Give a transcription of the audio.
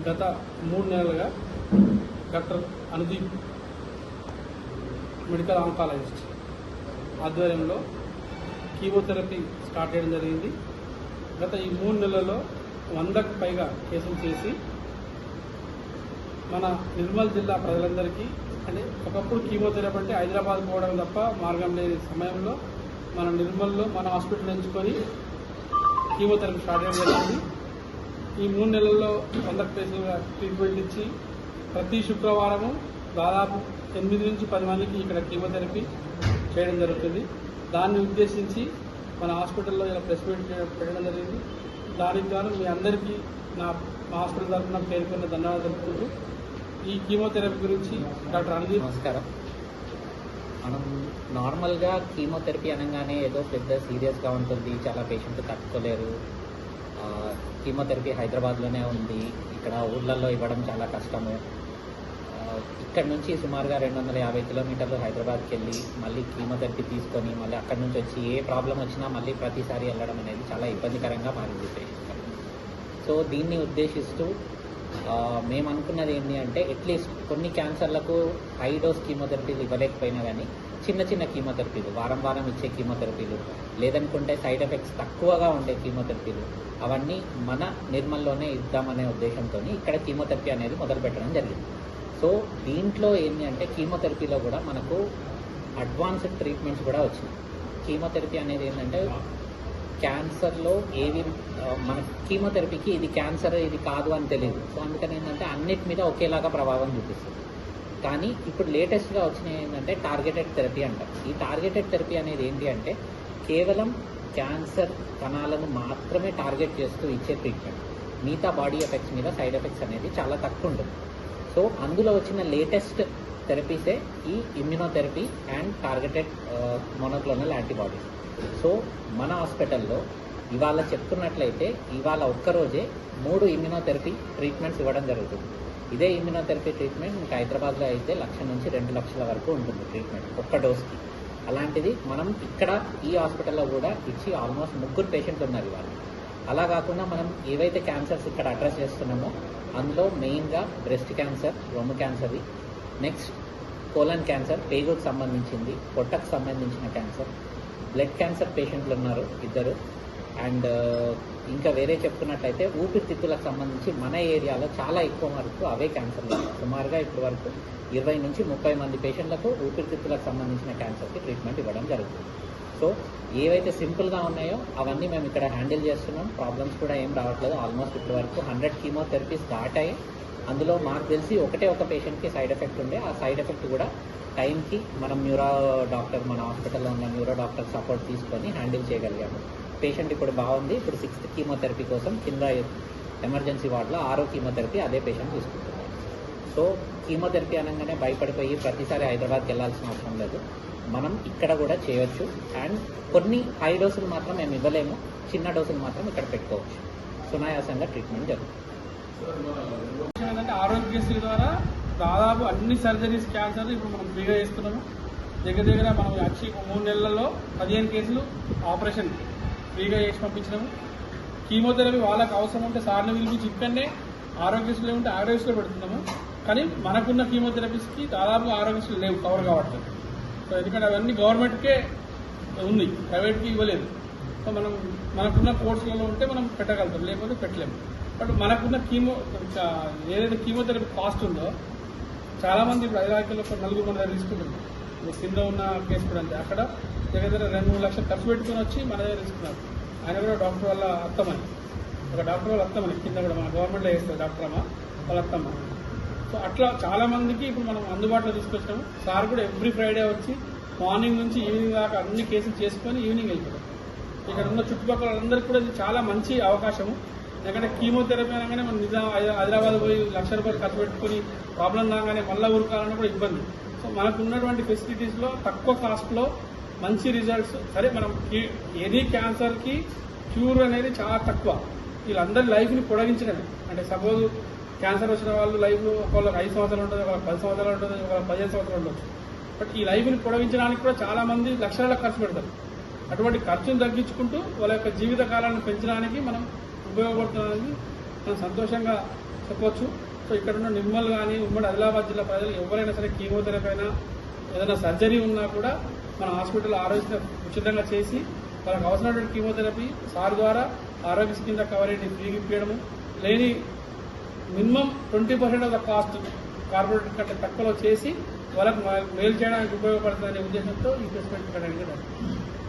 గత 3 నెలలుగా doctor Anudeep medical oncologist ఆధ్వర్యంలో కీమోథెరపీ స్టార్ట్ చేయడం జరిగింది. గత ఈ 3 నెలల్లో 100కు పైగా కేసులు చేసి మన నిర్మల్ జిల్లా ప్రజలందరికీ, అంటే ఒకప్పుడు కీమోథెరపీ అంటే హైదరాబాద్ పోవడం తప్ప మార్గం లేని సమయంలో మన నిర్మల్లో మన హాస్పిటల్ ఎంచుకొని కీమోథెరపీ స్టార్ట్ చేయడం జరిగింది. ఈ 3 నెలల్లో 100 కేసులుగా ట్రీట్మెంట్ ఇచ్చి ప్రతి శుక్రవారము దాదాపు 8 నుంచి 10 మందికి ఇక్కడ కీమోథెరపీ చేయడం జరుగుతుంది. దాన్ని ఉద్దేశించి మన హాస్పిటల్లో ఇలా ప్రెస్ మీట్ పెట్టడం జరిగింది. దానికి గాను మీ అందరికీ మా హాస్పిటల్ తరఫున పేర్కొన్న ధన్యవాదాలు తెలుపుకుంటూ ఈ కీమోథెరపీ గురించి డాక్టర్ అనుదీప్. నమస్కారం. మనం నార్మల్గా కీమోథెరపీ అనగానే ఏదో పెద్ద సీరియస్గా ఉంటుంది, చాలా పేషెంట్లు తట్టుకోలేరు, కీమోథెరపీ హైదరాబాద్లోనే ఉంది, ఇక్కడ ఊళ్ళల్లో ఇవ్వడం చాలా కష్టము, ఇక్కడ నుంచి సుమారుగా 250 కిలోమీటర్లు హైదరాబాద్కి వెళ్ళి మళ్ళీ కీమోథెరపీ తీసుకొని మళ్ళీ అక్కడి నుంచి వచ్చి ఏ ప్రాబ్లం వచ్చినా మళ్ళీ ప్రతిసారి వెళ్ళడం అనేది చాలా ఇబ్బందికరంగా మారింది పేషెంట్. సో దీన్ని ఉద్దేశిస్తూ మేము అనుకున్నది ఏంటి అంటే, అట్లీస్ట్ కొన్ని క్యాన్సర్లకు హై డోస్ కీమోథెరపీలు ఇవ్వలేకపోయినా కానీ చిన్న చిన్న కీమోథెరపీలు, వారం వారం ఇచ్చే కీమోథెరపీలు, లేదనుకుంటే సైడ్ ఎఫెక్ట్స్ తక్కువగా ఉండే కీమోథెరపీలు, అవన్నీ మన నిర్మల్లోనే ఇద్దామనే ఉద్దేశంతో ఇక్కడ కీమోథెరపీ అనేది మొదలు పెట్టడం జరిగింది. సో దీంట్లో ఏంటి అంటే, కీమోథెరపీలో కూడా మనకు అడ్వాన్స్డ్ ట్రీట్మెంట్స్ కూడా వచ్చినాయి. కీమోథెరపీ అనేది ఏంటంటే, క్యాన్సర్లో ఏవి మన కీమోథెరపీకి ఇది క్యాన్సర్ ఇది కాదు అని తెలియదు. సో అందుకని ఏంటంటే అన్నిటి మీద ఒకేలాగా ప్రభావం చూపిస్తుంది. కానీ ఇప్పుడు లేటెస్ట్గా వచ్చినవి ఏంటంటే టార్గెటెడ్ థెరపీ అంటారు. ఈ టార్గెటెడ్ థెరపీ అనేది ఏంటి అంటే, కేవలం క్యాన్సర్ కణాలను మాత్రమే టార్గెట్ చేస్తూ ఇచ్చే ట్రీట్మెంట్. మిగతా బాడీ ఎఫెక్ట్స్ మీద సైడ్ ఎఫెక్ట్స్ అనేది చాలా తక్కువ ఉంటుంది. సో అందులో వచ్చిన లేటెస్ట్ థెరపీసే ఈ immunotherapy and targeted monoclonal antibodies. So మన హాస్పిటల్లో ఇవాళ చెప్తున్నట్లయితే ఇవాళ ఒక్కరోజే 3 ఇమ్యూనోథెరపీ ట్రీట్మెంట్స్ ఇవ్వడం జరుగుతుంది. ఇదే ఇమ్యూనోథెరపీ ట్రీట్మెంట్ ఇంకా హైదరాబాద్లో అయితే 1,00,000 నుంచి 2 లక్షల వరకు ఉంటుంది ట్రీట్మెంట్ ఒక్క డోస్కి. అలాంటిది మనం ఇక్కడ ఈ హాస్పిటల్లో కూడా ఇచ్చి ఆల్మోస్ట్ 3 పేషెంట్లు ఉన్నారు ఇవాళ. అలా కాకుండా మనం ఏవైతే క్యాన్సర్స్ ఇక్కడ అడ్రస్ చేస్తున్నామో అందులో మెయిన్గా బ్రెస్ట్ క్యాన్సర్, రొమ్ము క్యాన్సర్ది, నెక్స్ట్ కోలన్ క్యాన్సర్, పేగుకు సంబంధించింది, పొట్టకు సంబంధించిన క్యాన్సర్, బ్లడ్ క్యాన్సర్ పేషెంట్లు ఉన్నారు 2, అండ్ ఇంకా వేరే చెప్పుకున్నట్లయితే ఊపిరితిత్తులకు సంబంధించి మన ఏరియాలో చాలా ఎక్కువ వరకు అవే క్యాన్సర్లు. సుమారుగా ఇప్పటి వరకు 20 నుంచి 30 మంది పేషెంట్లకు ఊపిరితిత్తులకు సంబంధించిన క్యాన్సర్కి ట్రీట్మెంట్ ఇవ్వడం జరుగుతుంది. సో ఏవైతే సింపుల్గా ఉన్నాయో అవన్నీ మేము ఇక్కడ హ్యాండిల్ చేస్తున్నాం. ప్రాబ్లమ్స్ కూడా ఏం రావట్లేదు. ఆల్మోస్ట్ ఇప్పటి వరకు 100 కీమోథెరపీ స్టార్ట్ అయ్యి అందులో మాకు తెలిసి ఒక పేషెంట్కి సైడ్ ఎఫెక్ట్ ఉండే, ఆ సైడ్ ఎఫెక్ట్ కూడా టైంకి మనం న్యూరో డాక్టర్, మన హాస్పిటల్లో ఉన్న న్యూరో డాక్టర్ సపోర్ట్ తీసుకొని హ్యాండిల్ చేయగలిగాము. పేషెంట్ ఇప్పుడు బాగుంది. ఇప్పుడు 6th కీమోథెరపీ కోసం కింద ఎమర్జెన్సీ వార్డులో 6వ కీమోథెరపీ అదే పేషెంట్ తీసుకుంటున్నారు. సో కీమోథెరపీ అనగానే భయపడిపోయి ప్రతిసారి హైదరాబాద్కి వెళ్ళాల్సిన అవసరం లేదు. మనం ఇక్కడ కూడా చేయొచ్చు. అండ్ కొన్ని హై డోసులు మాత్రం మేము ఇవ్వలేము, చిన్న డోసులు మాత్రం ఇక్కడ పెట్టుకోవచ్చు. సునాయాసంగా ట్రీట్మెంట్ జరుగుతుంది. ఏంటంటే ఆరోగ్యశ్రీ ద్వారా దాదాపు అన్ని సర్జరీస్ క్యాన్సర్ ఇప్పుడు మనం ఫ్రీగా చేస్తున్నాము. దగ్గర మనం వచ్చి 3 నెలల్లో 15 కేసులు ఆపరేషన్ ఫ్రీగా చేసి పంపించినాము. కీమోథెరపీ వాళ్ళకి అవసరం ఉంటే సార్ని పిలిపించి ఇక్కడనే ఆరోగ్యశ్రీలో ఉంటే ఆరోగ్యశ్రీలో పెడుతున్నాము. కానీ మనకున్న కీమోథెరపీస్కి దాదాపు ఆరోగ్యశ్రీ లేవు, కవర్ కావట్లేదు. సో ఎందుకంటే అవన్నీ గవర్నమెంట్కే ఉంది, ప్రైవేట్కి ఇవ్వలేదు. సో మనకున్న కోర్సులలో ఉంటే మనం పెట్టగలుగుతాం, లేకపోతే పెట్టలేము. బట్ మనకున్న ఏదైతే కీమోథెరపీ కాస్ట్ ఉందో చాలామంది ఇప్పుడు 5 లక్షలు 4 మంది తీసుకుంటున్నారు. కింద ఉన్న కేసు కూడా అంతే. అక్కడ దగ్గర 2-3 లక్షలు ఖర్చు పెట్టుకుని వచ్చి మన దగ్గర తీసుకున్నారు. ఆయన కూడా డాక్టర్ వాళ్ళ అత్తమని, ఒక డాక్టర్ వాళ్ళ అత్తమని, కింద కూడా మన గవర్నమెంట్లో వేస్తారు డాక్టర్ అమ్మ వాళ్ళ అత్తమ్మ. సో అట్లా చాలామందికి ఇప్పుడు మనం అందుబాటులో తీసుకొచ్చాము. సార్ కూడా ఎవ్రీ ఫ్రైడే వచ్చి మార్నింగ్ నుంచి ఈవినింగ్ దాకా అన్ని కేసులు చేసుకొని ఈవినింగ్ వెళ్ళిపోతాం. ఇక్కడ ఉన్న చుట్టుపక్కల వాళ్ళందరికీ కూడా ఇది చాలా మంచి అవకాశము. ఎందుకంటే కీమోథెరపీ అనగానే మనం హైదరాబాద్ పోయి ₹1,00,000 ఖర్చు పెట్టుకుని ప్రాబ్లం రాగానే మళ్ళీ ఊరుకాలన్నా కూడా ఇబ్బంది. సో మనకు ఉన్నటువంటి ఫెసిలిటీస్లో తక్కువ కాస్ట్లో మంచి రిజల్ట్స్. సరే, మనం ఎనీ క్యాన్సర్కి క్యూర్ అనేది చాలా తక్కువ. వీళ్ళందరి లైఫ్ని పొడిగించడమే. అంటే సపోజ్ క్యాన్సర్ వచ్చిన వాళ్ళు లైఫ్ ఒకళ్ళకి 5 సంవత్సరాలు ఉంటుంది, ఒకళ్ళకి 10 సంవత్సరాలు ఉంటుంది, ఒకళ్ళకి 15 సంవత్సరాలు ఉండొచ్చు. బట్ ఈ లైఫ్ని పొడిగించడానికి కూడా చాలామంది లక్షల ఖర్చు పెడతారు. అటువంటి ఖర్చును తగ్గించుకుంటూ వాళ్ళ యొక్క జీవిత కాలాన్ని పెంచడానికి మనం ఉపయోగపడుతున్నది మనం సంతోషంగా చెప్పొచ్చు. సో ఇక్కడ ఉన్న నిర్మల్ కానీ ఉమ్మడి ఆదిలాబాద్ జిల్లా ప్రజలు ఎవరైనా సరే కీమోథెరపీ అయినా ఏదైనా సర్జరీ ఉన్నా కూడా మన హాస్పిటల్ ఆరోగ్య ఉచితంగా చేసి వాళ్ళకి అవసరమైనటువంటి కీమోథెరపీ సార్ ద్వారా ఆరోగ్యశ్రీ కింద కవర్ అయ్యి ఫ్రీగా ఇప్పించడము, లేని minimum 20% of the cost corporate కంటే తక్కువలో చేసి వాళ్ళకు మేలు చేయడానికి ఉపయోగపడుతుందనే ఉద్దేశంతో ఈ ప్రెస్ మీట్ పెట్టడానికి